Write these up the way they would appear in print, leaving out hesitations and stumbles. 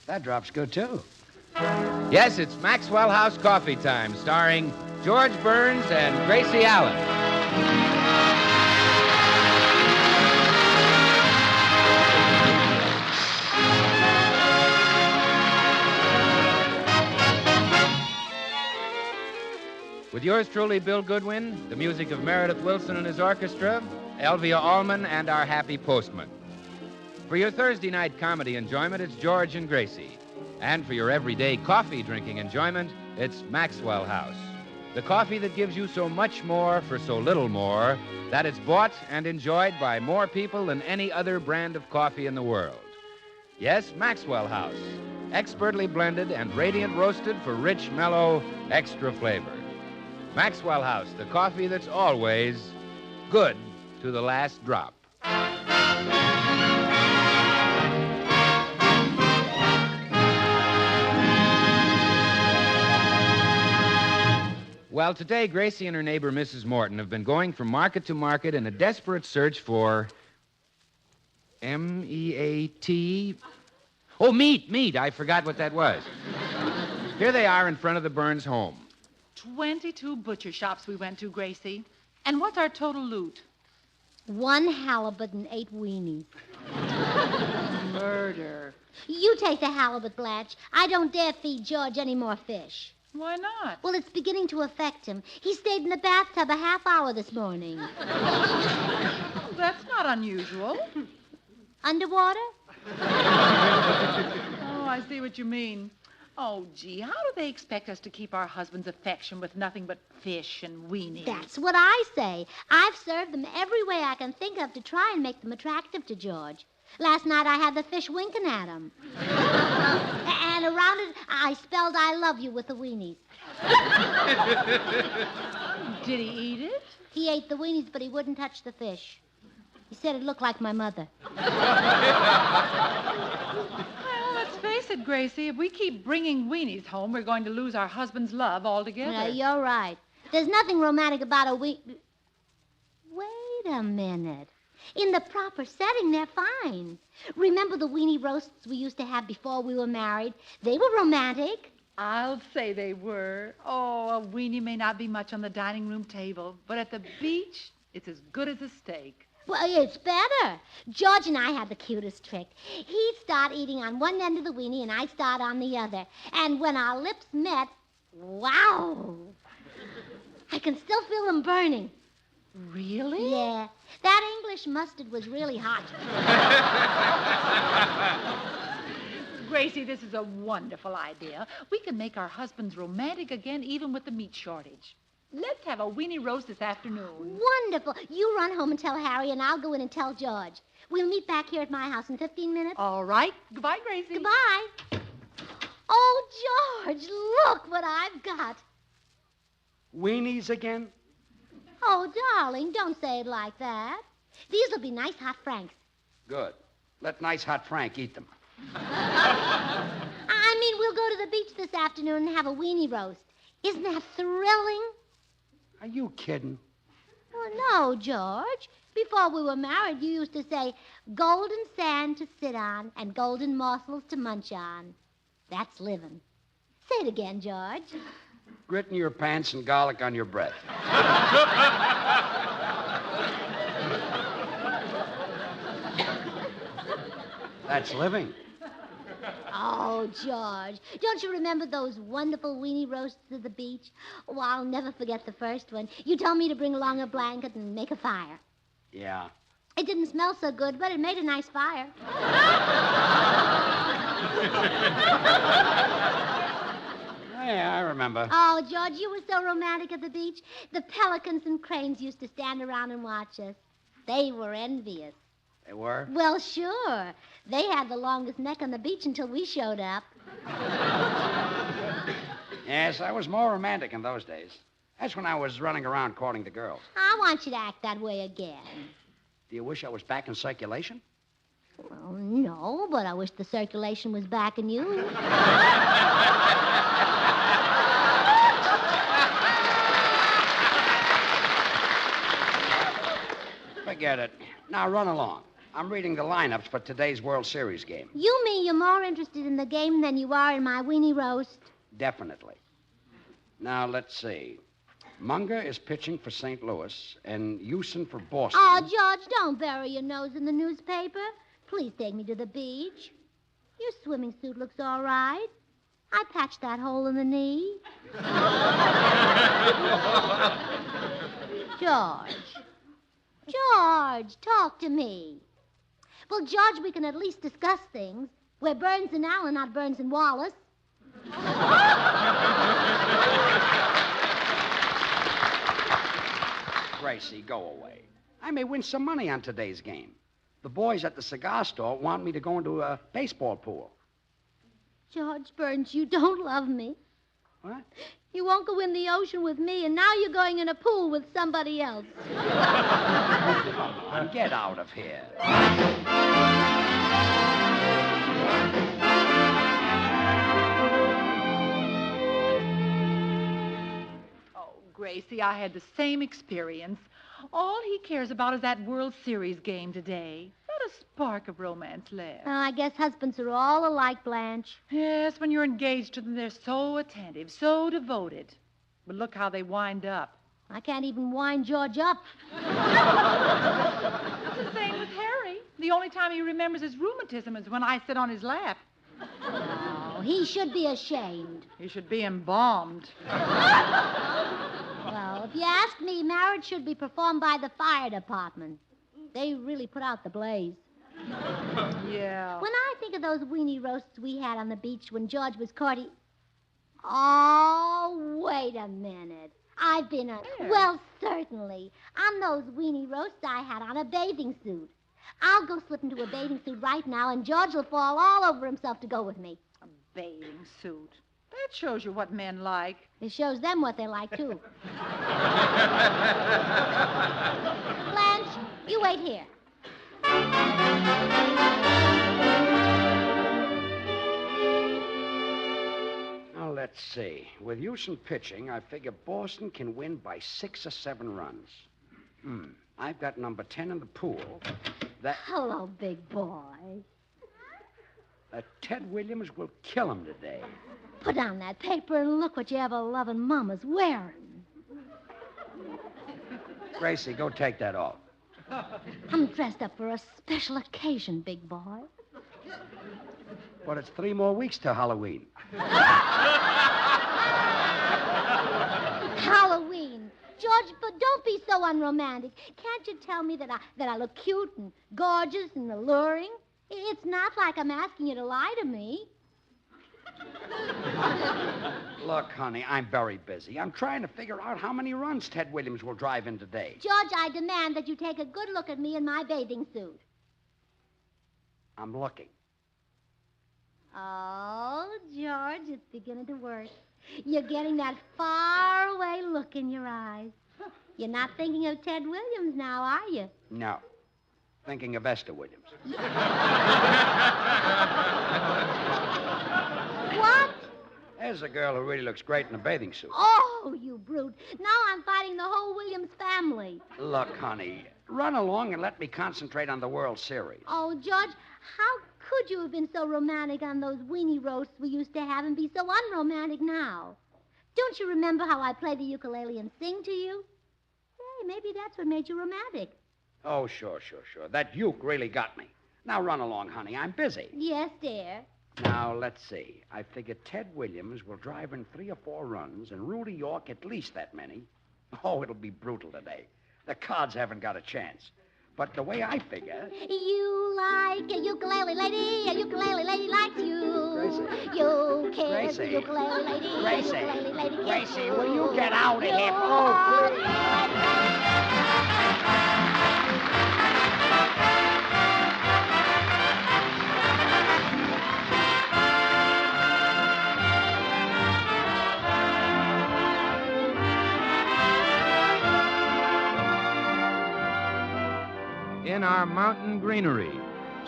That drop's good, too. Yes, it's Maxwell House Coffee Time, starring George Burns and Gracie Allen. With yours truly, Bill Goodwin, the music of Meredith Wilson and his orchestra, Elvia Allman, and our happy postman. For your Thursday night comedy enjoyment, it's George and Gracie. And for your everyday coffee drinking enjoyment, it's Maxwell House. The coffee that gives you so much more for so little more that it's bought and enjoyed by more people than any other brand of coffee in the world. Yes, Maxwell House. Expertly blended and radiant roasted for rich, mellow, extra flavor. Maxwell House, the coffee that's always good to the last drop. Well, today, Gracie and her neighbor, Mrs. Morton, have been going from market to market in a desperate search for M-E-A-T. Oh, meat. I forgot what that was. Here they are in front of the Burns home. 22 butcher shops we went to, Gracie. And what's our total loot? 1 halibut and 8 weenies. Murder. You take the halibut, Blanche. I don't dare feed George any more fish. Why not? Well, it's beginning to affect him. He stayed in the bathtub a half hour this morning. That's not unusual. Underwater? Oh, I see what you mean. Oh, gee, how do they expect us to keep our husband's affection with nothing but fish and weenies? That's what I say. I've served them every way I can think of to try and make them attractive to George. Last night I had the fish winking at him. And around it, I spelled I love you with the weenies. Did he eat it? He ate the weenies, but he wouldn't touch the fish. He said it looked like my mother. Well, let's face it, Gracie. If we keep bringing weenies home, we're going to lose our husband's love altogether. Yeah, you're right. There's nothing romantic about a weenie. Wait a minute. In the proper setting, they're fine. Remember the weenie roasts we used to have before we were married? They were romantic. I'll say they were. Oh, a weenie may not be much on the dining room table, but at the beach, it's as good as a steak. Well, it's better. George and I had the cutest trick. He'd start eating on one end of the weenie, and I'd start on the other. And when our lips met, wow! I can still feel them burning. Really? Yeah. That English mustard was really hot. Gracie, this is a wonderful idea. We can make our husbands romantic again, even with the meat shortage. Let's have a weenie roast this afternoon. Wonderful. You run home and tell Harry, and I'll go in and tell George. We'll meet back here at my house in 15 minutes. All right. Goodbye, Gracie. Goodbye. Oh, George, look what I've got. Weenies again? Oh, darling, don't say it like that. These will be nice hot franks. Good. Let nice hot Frank eat them. I mean, we'll go to the beach this afternoon and have a weenie roast. Isn't that thrilling? Are you kidding? Oh, no, George. Before we were married, you used to say, golden sand to sit on and golden morsels to munch on. That's living. Say it again, George. Grit in your pants and garlic on your breath. That's living. Oh, George, don't you remember those wonderful weenie roasts at the beach? Oh, I'll never forget the first one. You told me to bring along a blanket and make a fire. Yeah. It didn't smell so good, but it made a nice fire. Yeah, I remember. Oh, George, you were so romantic at the beach. The pelicans and cranes used to stand around and watch us. They were envious. They were? Well, sure. They had the longest neck on the beach until we showed up. Yes, I was more romantic in those days. That's when I was running around courting the girls. I want you to act that way again. Do you wish I was back in circulation? Well, no, but I wish the circulation was back in you. Forget it. Now run along. I'm reading the lineups for today's World Series game. You mean you're more interested in the game than you are in my weenie roast? Definitely. Now, let's see. Munger is pitching for St. Louis and Houston for Boston. Oh, George, don't bury your nose in the newspaper. Please take me to the beach. Your swimming suit looks all right. I patched that hole in the knee. George, talk to me. Well, George, we can at least discuss things. We're Burns and Allen, not Burns and Wallace. Gracie, go away. I may win some money on today's game. The boys at the cigar store want me to go into a baseball pool. George Burns, you don't love me. What? You won't go in the ocean with me, and now you're going in a pool with somebody else. Come on, get out of here. Oh, Gracie, I had the same experience. All he cares about is that World Series game today. Not a spark of romance left. I guess husbands are all alike, Blanche. Yes, when you're engaged to them, they're so attentive, so devoted. But look how they wind up. I can't even wind George up. It's the same with Harry. The only time he remembers his rheumatism is when I sit on his lap. Oh, he should be ashamed. He should be embalmed. Well, if you ask me, marriage should be performed by the fire department. They really put out the blaze. Yeah. When I think of those weenie roasts we had on the beach when George was courting... Oh, wait a minute. I've been on... Yeah. Well, certainly. On those weenie roasts, I had on a bathing suit. I'll go slip into a bathing suit right now, and George will fall all over himself to go with me. A bathing suit. That shows you what men like. It shows them what they like, too. Blanche, you wait here. Now, let's see. With Houston pitching, I figure Boston can win by 6 or 7 runs. I've got number 10 in the pool. Hello, big boy. Ted Williams will kill him today. Put down that paper and look what your ever-loving mama's wearing. Gracie, go take that off. I'm dressed up for a special occasion, big boy. But it's 3 more weeks to Halloween. Halloween. George, but don't be so unromantic. Can't you tell me that I look cute and gorgeous and alluring? It's not like I'm asking you to lie to me. Look, honey, I'm very busy. I'm trying to figure out how many runs Ted Williams will drive in today. George, I demand that you take a good look at me in my bathing suit. I'm looking. Oh, George, it's beginning to work. You're getting that faraway look in your eyes. You're not thinking of Ted Williams now, are you? No. Thinking of Esther Williams. What? There's a girl who really looks great in a bathing suit. Oh, you brute. Now I'm fighting the whole Williams family. Look, honey, run along and let me concentrate on the World Series. Oh, George, how could you have been so romantic on those weenie roasts we used to have and be so unromantic now? Don't you remember how I played the ukulele and sing to you? Hey, maybe that's what made you romantic. Oh, sure. That uke really got me. Now run along, honey. I'm busy. Yes, dear. Now, let's see. I figure Ted Williams will drive in 3 or 4 runs and Rudy York at least that many. Oh, it'll be brutal today. The cards haven't got a chance. But the way I figure... You like a ukulele lady likes you. Gracie. You care Gracie. for ukulele lady. Gracie. Ukulele lady gets Gracie, you. will you get out of here? You Oh, please. In our mountain greenery.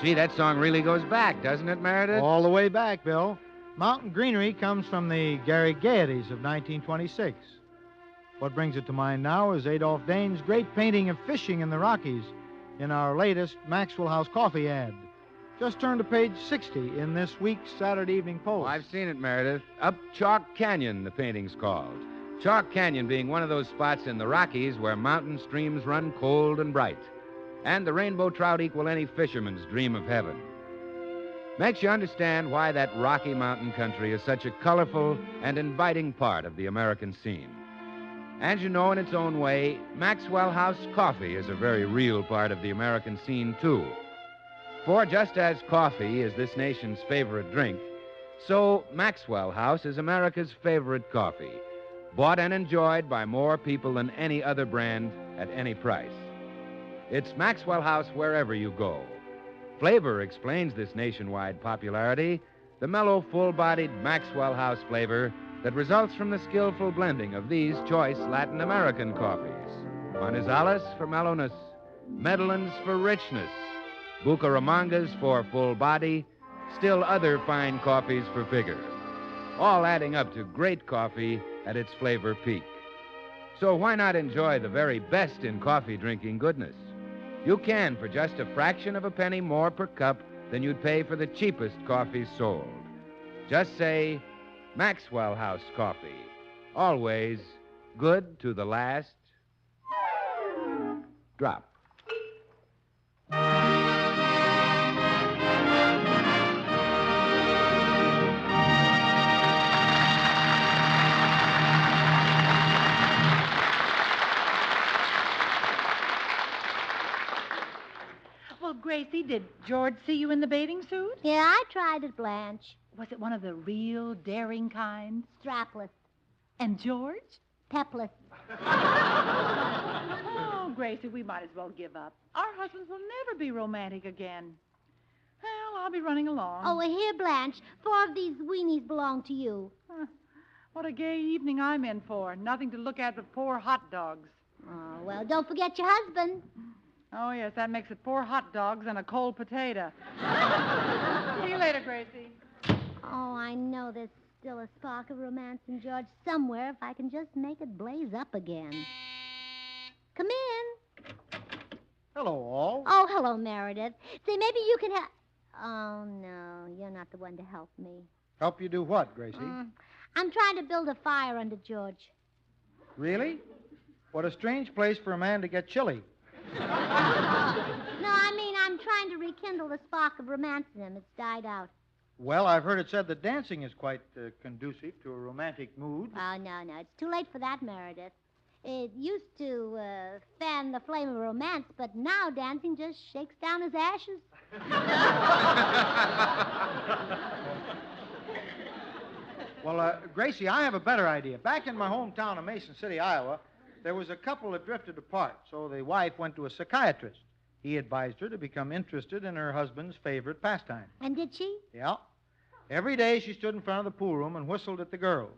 Gee, that song really goes back, doesn't it, Meredith? All the way back, Bill. Mountain Greenery comes from the Gary Gaieties of 1926. What brings it to mind now is Adolph Dane's great painting of fishing in the Rockies, in our latest Maxwell House coffee ad. Just turn to page 60 in this week's Saturday Evening Post. Oh, I've seen it, Meredith. Up Chalk Canyon, the painting's called. Chalk Canyon being one of those spots in the Rockies where mountain streams run cold and bright. And the rainbow trout equal any fisherman's dream of heaven. Makes you understand why that Rocky Mountain country is such a colorful and inviting part of the American scene. And you know, in its own way, Maxwell House coffee is a very real part of the American scene, too. For just as coffee is this nation's favorite drink, so Maxwell House is America's favorite coffee, bought and enjoyed by more people than any other brand at any price. It's Maxwell House wherever you go. Flavor explains this nationwide popularity, the mellow, full-bodied Maxwell House flavor that results from the skillful blending of these choice Latin American coffees. Manizales for mellowness, Medellins for richness, Bucaramangas for full body, still other fine coffees for vigor, all adding up to great coffee at its flavor peak. So why not enjoy the very best in coffee drinking goodness? You can for just a fraction of a penny more per cup than you'd pay for the cheapest coffee sold. Just say Maxwell House coffee. Always good to the last drop. Well, Gracie, did George see you in the bathing suit? Yeah, I tried it, Blanche. Was it one of the real daring kind? Strapless. And George? Pepless. Oh, Gracie, we might as well give up. Our husbands will never be romantic again. Well, I'll be running along. Oh, well, here, Blanche. 4 of these weenies belong to you. What a gay evening I'm in for. Nothing to look at but 4 hot dogs. Oh, well, don't forget your husband. Oh, yes, that makes it 4 hot dogs and a cold potato. See you later, Gracie. Oh, I know there's still a spark of romance in George somewhere if I can just make it blaze up again. Come in. Hello, all. Oh, hello, Meredith. Say, maybe you can help. Oh, no, you're not the one to help me. Help you do what, Gracie? I'm trying to build a fire under George. Really? What a strange place for a man to get chilly. No, I mean, I'm trying to rekindle the spark of romance in him. It's died out. Well, I've heard it said that dancing is quite conducive to a romantic mood. Oh, no. It's too late for that, Meredith. It used to fan the flame of romance, but now dancing just shakes down his ashes. Well, Gracie, I have a better idea. Back in my hometown of Mason City, Iowa, there was a couple that drifted apart, so the wife went to a psychiatrist. He advised her to become interested in her husband's favorite pastime. And did she? Yeah. Every day she stood in front of the pool room and whistled at the girls.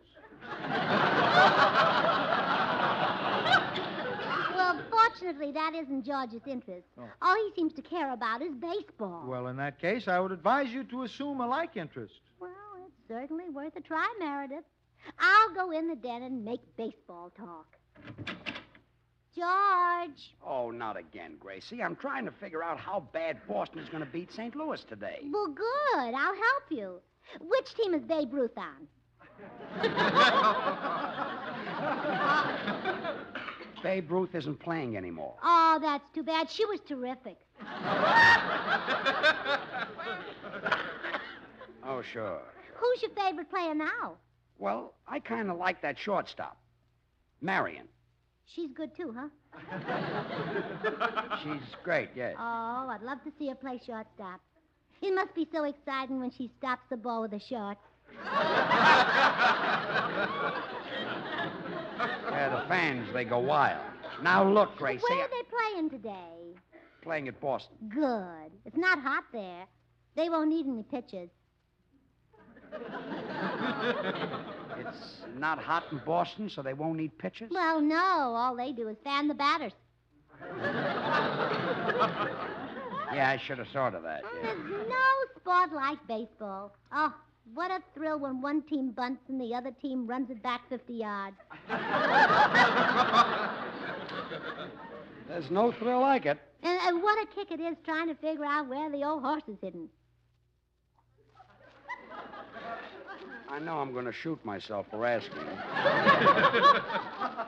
Well, fortunately, that isn't George's interest. Oh. All he seems to care about is baseball. Well, in that case, I would advise you to assume a like interest. Well, it's certainly worth a try, Meredith. I'll go in the den and make baseball talk. George. Oh, not again, Gracie. I'm trying to figure out how bad Boston is going to beat St. Louis today. Well, good. I'll help you. Which team is Babe Ruth on? Babe Ruth isn't playing anymore. Oh, that's too bad. She was terrific. Oh, sure. Who's your favorite player now? Well, I kind of like that shortstop, Marion. She's good, too, huh? She's great, yes. Oh, I'd love to see her play shortstop. It must be so exciting when she stops the ball with a short. Yeah, the fans, they go wild. Now, look, Gracie. Where are they playing today? Playing at Boston. Good. It's not hot there. They won't need any pitchers. It's not hot in Boston, so they won't need pitchers? Well, no. All they do is fan the batters. Yeah, I should have thought of that. Yeah. There's no sport like baseball. Oh, what a thrill when one team bunts and the other team runs it back 50 yards. There's no thrill like it. And what a kick it is trying to figure out where the old horse is hidden. I know I'm going to shoot myself for asking.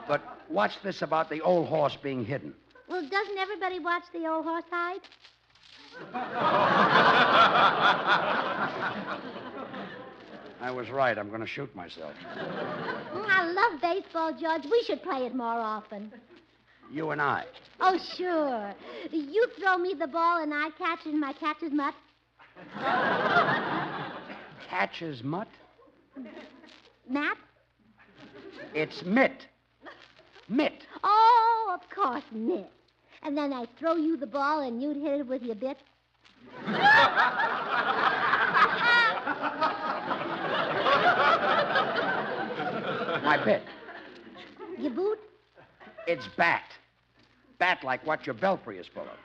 But what's this about the old horse being hidden? Well, doesn't everybody watch the old horse hide? I was right. I'm going to shoot myself. I love baseball, George. We should play it more often. You and I. Oh, sure. You throw me the ball and I catch it in my catcher's mutt. Catcher's mutt? Matt? It's mitt. Mitt. Oh, of course, mitt. And then I'd throw you the ball and you'd hit it with your bit. My bit. Your boot? It's bat. Bat like what your belfry is full of.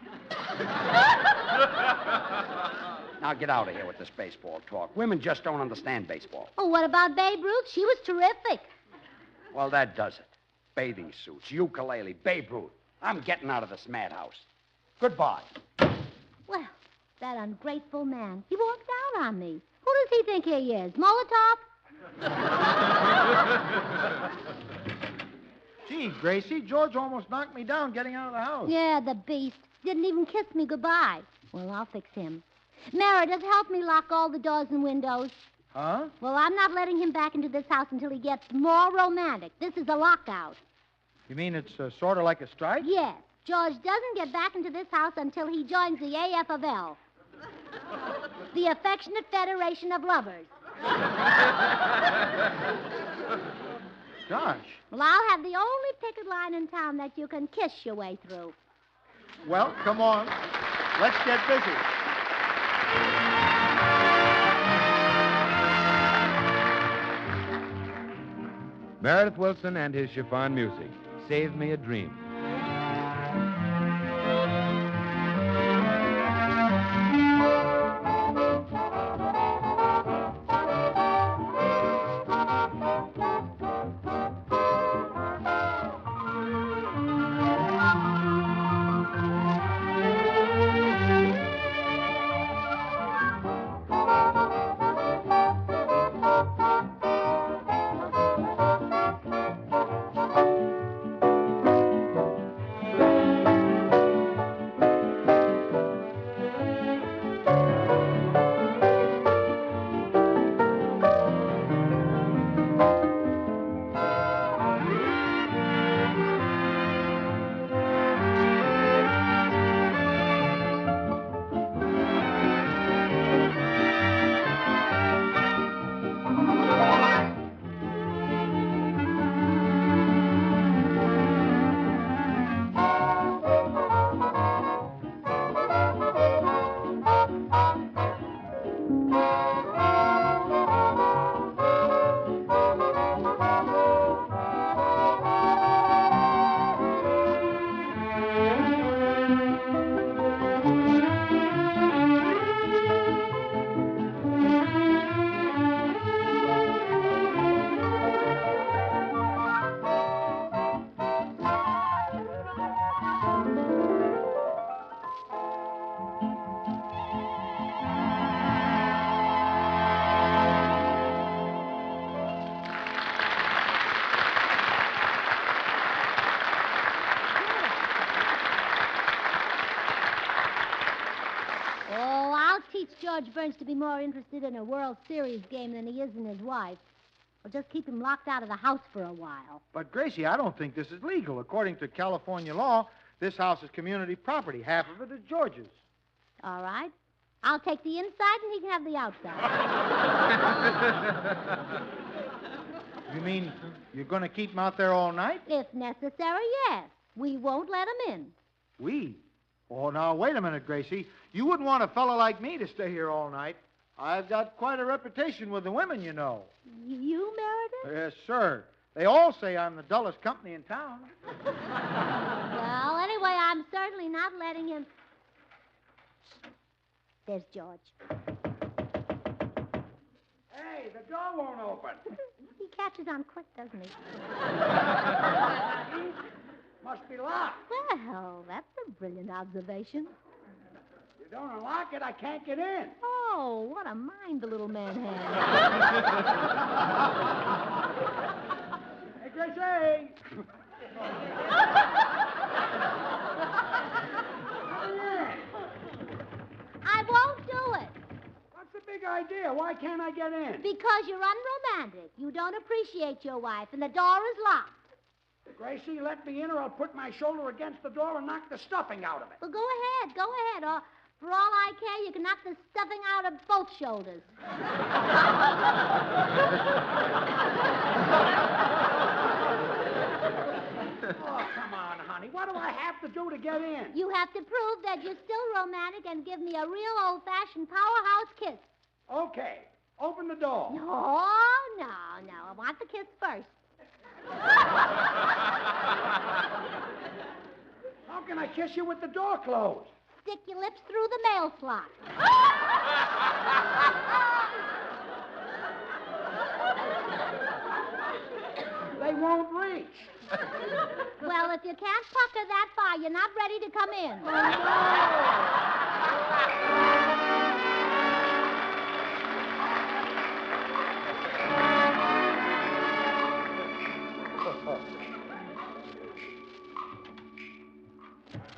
Now get out of here with this baseball talk. Women just don't understand baseball. Oh, what about Babe Ruth? She was terrific. Well, that does it. Bathing suits, ukulele, Babe Ruth. I'm getting out of this madhouse. Goodbye. Well, that ungrateful man. He walked out on me. Who does he think he is? Molotov? Gee, Gracie, George almost knocked me down getting out of the house. Yeah, the beast. Didn't even kiss me goodbye. Well, I'll fix him. Meredith, help me lock all the doors and windows. Huh? Well, I'm not letting him back into this house until he gets more romantic. This is a lockout. You mean it's sort of like a strike? Yes. George doesn't get back into this house until he joins the AFL. The Affectionate Federation of Lovers. Gosh. Well, I'll have the only picket line in town that you can kiss your way through. Well, come on. Let's get busy. Meredith Wilson and his chiffon music. Save Me a Dream. George Burns to be more interested in a World Series game than he is in his wife. Or just keep him locked out of the house for a while. But, Gracie, I don't think this is legal. According to California law, this house is community property. Half of it is George's. All right. I'll take the inside and he can have the outside. You mean you're going to keep him out there all night? If necessary, yes. We won't let him in. We? Oh, now, wait a minute, Gracie. You wouldn't want a fellow like me to stay here all night. I've got quite a reputation with the women, you know. You, Meredith? Yes, sir. They all say I'm the dullest company in town. Well, anyway, I'm certainly not letting him... There's George. Hey, the door won't open. He catches on quick, doesn't he? Must be locked. Well, that's a brilliant observation. You don't unlock it, I can't get in. Oh, what a mind the little man has. Hey, Gracie! I won't do it. What's the big idea? Why can't I get in? Because you're unromantic. You don't appreciate your wife, and the door is locked. Gracie, let me in or I'll put my shoulder against the door and knock the stuffing out of it. Well, go ahead. Or for all I care, you can knock the stuffing out of both shoulders. Oh, come on, honey. What do I have to do to get in? You have to prove that you're still romantic and give me a real old-fashioned powerhouse kiss. Okay. Open the door. No. I want the kiss first. How can I kiss you with the door closed? Stick your lips through the mail slot. They won't reach. Well, if you can't pucker that far, you're not ready to come in.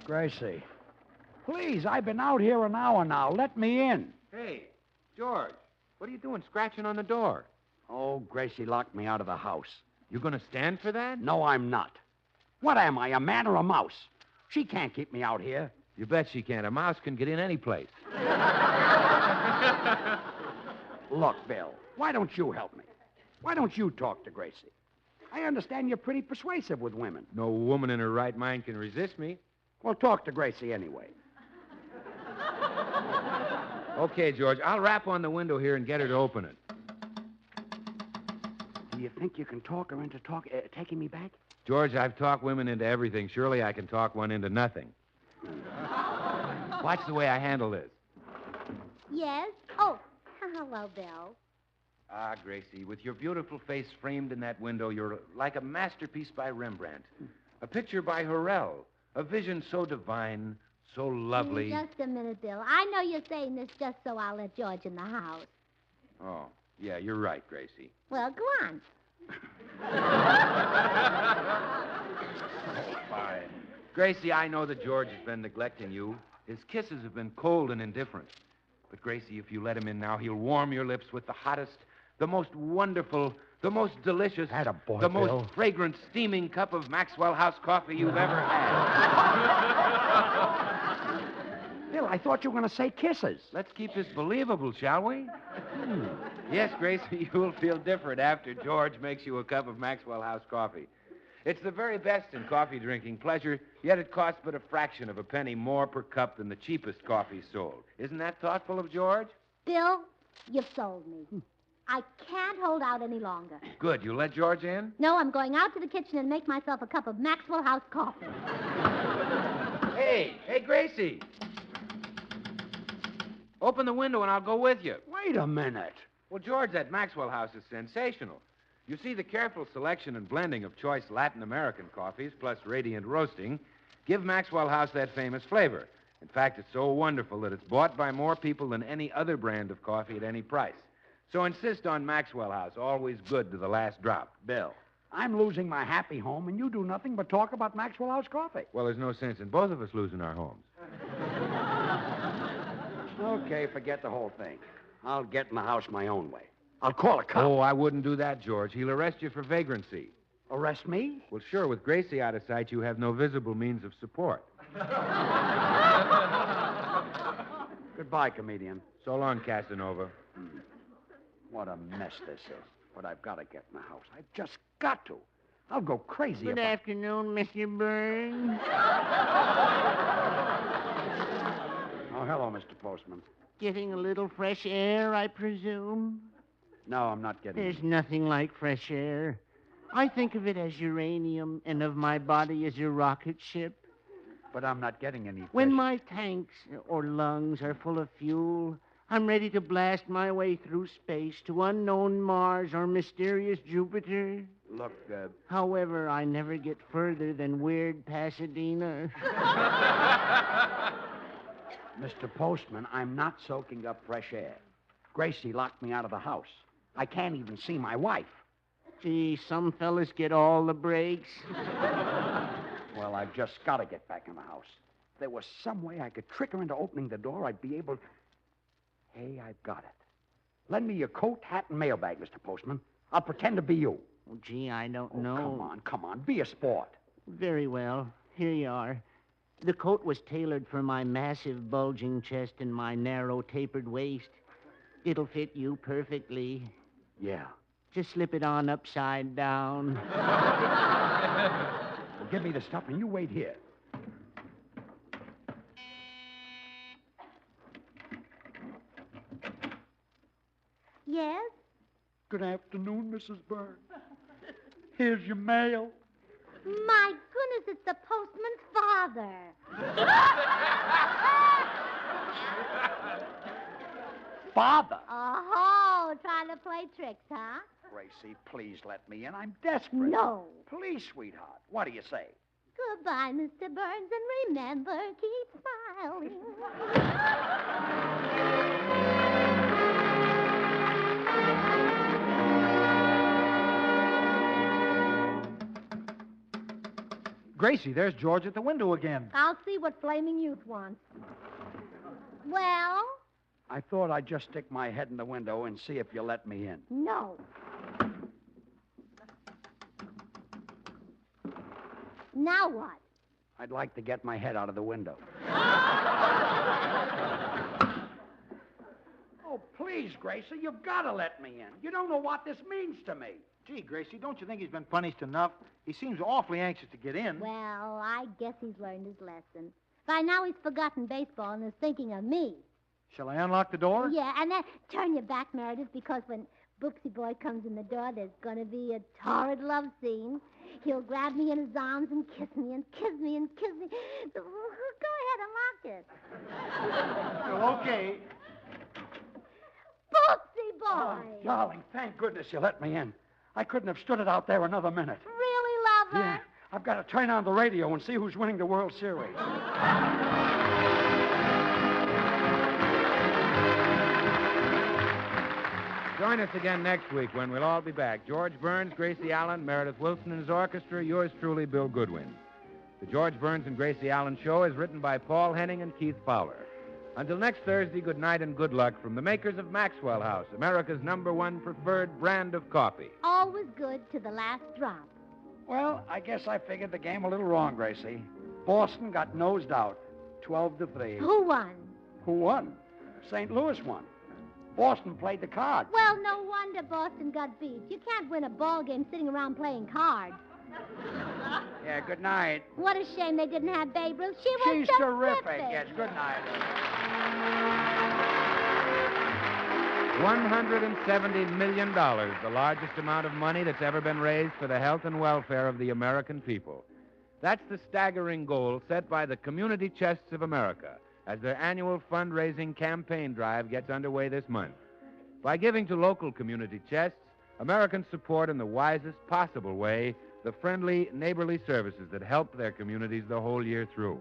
Gracie, please, I've been out here an hour now. Let me in. Hey, George, what are you doing scratching on the door? Oh, Gracie locked me out of the house. You going to stand for that? No, I'm not. What am I, a man or a mouse? She can't keep me out here. You bet she can't. A mouse can get in any place. Look, Bill, why don't you help me? Why don't you talk to Gracie? I understand you're pretty persuasive with women. No woman in her right mind can resist me. Well, talk to Gracie anyway. Okay, George, I'll rap on the window here and get her to open it. Do you think you can talk her into taking me back? George, I've talked women into everything. Surely I can talk one into nothing. Watch the way I handle this. Yes? Oh, hello, Bill. Ah, Gracie, with your beautiful face framed in that window, you're like a masterpiece by Rembrandt. A picture by Hurrell. A vision so divine, so lovely. Just a minute, Bill. I know you're saying this just so I'll let George in the house. Oh, yeah, you're right, Gracie. Well, go on. Fine. Gracie, I know that George has been neglecting you. His kisses have been cold and indifferent. But, Gracie, if you let him in now, he'll warm your lips with the hottest, the most wonderful, the most delicious, Attaboy, the Bill. most fragrant, steaming cup of Maxwell House coffee you've ever had. Bill, I thought you were going to say kisses. Let's keep this believable, shall we? Yes, Gracie, you'll feel different after George makes you a cup of Maxwell House coffee. It's the very best in coffee drinking pleasure, yet it costs but a fraction of a penny more per cup than the cheapest coffee sold. Isn't that thoughtful of George? Bill, you've sold me. I can't hold out any longer. Good. You let George in? No, I'm going out to the kitchen and make myself a cup of Maxwell House coffee. Hey, Gracie. Open the window and I'll go with you. Wait a minute. Well, George, that Maxwell House is sensational. You see, the careful selection and blending of choice Latin American coffees, plus radiant roasting, give Maxwell House that famous flavor. In fact, it's so wonderful that it's bought by more people than any other brand of coffee at any price. So insist on Maxwell House, always good to the last drop. Bill, I'm losing my happy home, and you do nothing but talk about Maxwell House coffee. Well, there's no sense in both of us losing our homes. Okay, forget the whole thing. I'll get in the house my own way. I'll call a cop. Oh, I wouldn't do that, George. He'll arrest you for vagrancy. Arrest me? Well, sure, with Gracie out of sight, you have no visible means of support. Goodbye, comedian. So long, Casanova. What a mess this is. But I've got to get in the house. I've just got to. I'll go crazy Good if I... afternoon, Mr. Burns. Oh, hello, Mr. Postman. Getting a little fresh air, I presume? No, I'm not getting There's it. nothing like fresh air. I think of it as uranium and of my body as a rocket ship. But I'm not getting any When fresh- my tanks or lungs are full of fuel, I'm ready to blast my way through space to unknown Mars or mysterious Jupiter. Look, However, I never get further than weird Pasadena. Mr. Postman, I'm not soaking up fresh air. Gracie locked me out of the house. I can't even see my wife. Gee, some fellas get all the breaks. Well, I've just got to get back in the house. If there was some way I could trick her into opening the door, I'd be able... Hey, I've got it. Lend me your coat, hat, and mailbag, Mr. Postman. I'll pretend to be you. Oh, gee, I don't know. Come on. Be a sport. Very well. Here you are. The coat was tailored for my massive bulging chest and my narrow tapered waist. It'll fit you perfectly. Yeah. Just slip it on upside down. Well, give me the stuff and you wait here. Yes? Good afternoon, Mrs. Burns. Here's your mail. My goodness, it's the postman's father. Father. Oh, trying to play tricks, huh? Gracie, please let me in. I'm desperate. No. Please, sweetheart. What do you say? Goodbye, Mr. Burns, and remember, keep smiling. Gracie, there's George at the window again. I'll see what Flaming Youth wants. Well? I thought I'd just stick my head in the window and see if you'll let me in. No. Now what? I'd like to get my head out of the window. Oh, please, Gracie, you've got to let me in. You don't know what this means to me. Gee, Gracie, don't you think he's been punished enough? He seems awfully anxious to get in. Well, I guess he's learned his lesson. By now he's forgotten baseball and is thinking of me. Shall I unlock the door? Yeah, and then turn your back, Meredith, because when Booksy Boy comes in the door, there's going to be a torrid love scene. He'll grab me in his arms and kiss me and kiss me and kiss me. Go ahead and lock it. Oh, okay. Booksy Boy! Oh, darling, thank goodness you let me in. I couldn't have stood it out there another minute. Really, lover? Yeah, I've got to turn on the radio and see who's winning the World Series. Join us again next week when we'll all be back. George Burns, Gracie Allen, Meredith Wilson and his orchestra, yours truly, Bill Goodwin. The George Burns and Gracie Allen Show is written by Paul Henning and Keith Fowler. Until next Thursday, good night and good luck from the makers of Maxwell House, America's #1 preferred brand of coffee. Always good to the last drop. Well, I guess I figured the game a little wrong, Gracie. Boston got nosed out, 12-3. Who won? Who won? St. Louis won. Boston played the cards. Well, no wonder Boston got beat. You can't win a ball game sitting around playing cards. Yeah, good night. What a shame they didn't have Babe Ruth. She was She's terrific. Yes, good night. $170 million, the largest amount of money that's ever been raised for the health and welfare of the American people. That's the staggering goal set by the Community Chests of America as their annual fundraising campaign drive gets underway this month. By giving to local community chests, Americans support in the wisest possible way the friendly, neighborly services that help their communities the whole year through.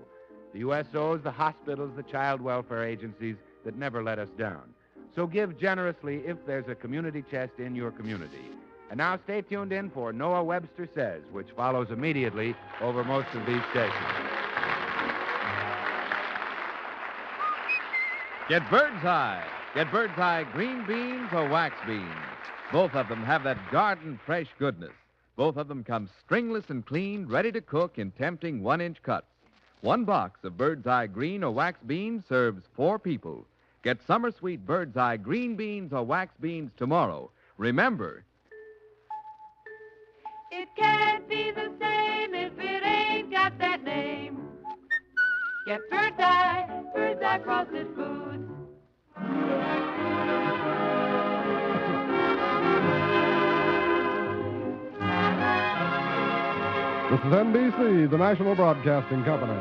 The USOs, the hospitals, the child welfare agencies that never let us down. So give generously if there's a community chest in your community. And now stay tuned in for Noah Webster Says, which follows immediately over most of these stations. Get Bird's Eye. Get Bird's Eye green beans or wax beans. Both of them have that garden fresh goodness. Both of them come stringless and clean, ready to cook in tempting 1-inch cuts. One box of Bird's Eye green or wax beans serves 4 people. Get summer sweet Bird's Eye green beans or wax beans tomorrow. Remember, it can't be the same if it ain't got that name. Get Bird's Eye frosted foods. This is NBC, the National Broadcasting Company.